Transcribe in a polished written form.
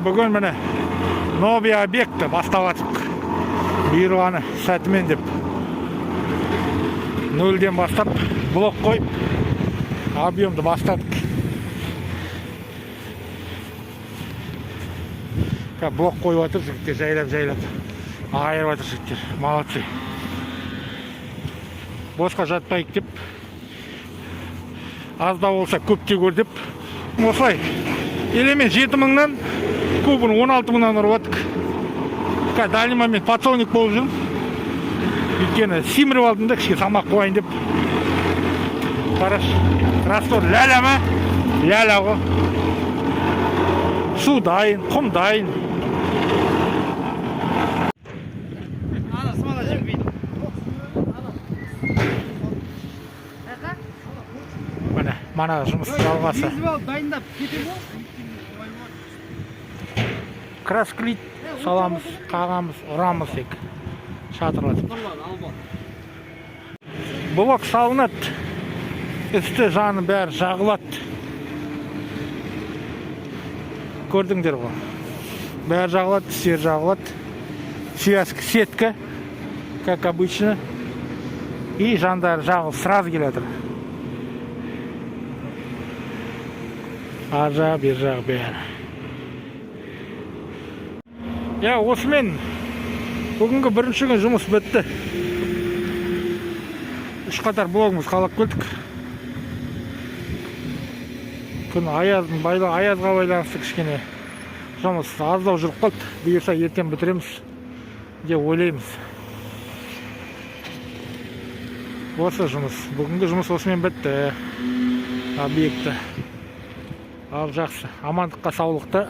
бүгін міне новый объекті бастап атық. Бұйырғаны сәтімен деп. Нөлден бастап блок қойып, объемды бастадық. Блок қойып атыр жігіттер, жайлап. Айырып атыр жігіттер, молодцы. Босқа жатпайық деп, азда болса көпте көр деп. Осылай, елемен 7.000-нан кубын 16.000-нан ұрып атық. Дальний момент подсолнух болып жүрмін. Өйткені симіріп алдым да, кішке салмақ қойайын деп. Қараш, раствор ляля ма? Ляля ғой. Су дайын, құм дайын. Міне, мана жұмыс жалғасы. Красклит саламыз, қағамыз, ұрамыз ек. Шатырлатып. Блок салынады. Үсті жаны бәрі жағылады. Көрдіңдер ғой. Бәрі жағылады, үстері жағылады. Связка, сетка, как обычно. И жандары жағылып сразу келеді. Ар жақ, бер жақ бәрі. Осымен бүгінгі бірінші күн жұмыс бітті. Үш қатар блогымыз қалап келдік. Күн аязға байланысты кішкене жұмыс аздау жүріп қалды. Бұйырса ертең бітіреміз деп ойлаймыз. Осы жұмыс, бүгінгі жұмыс осымен бітті. Объекті. Ал жақсы, амандыққа, саулықта.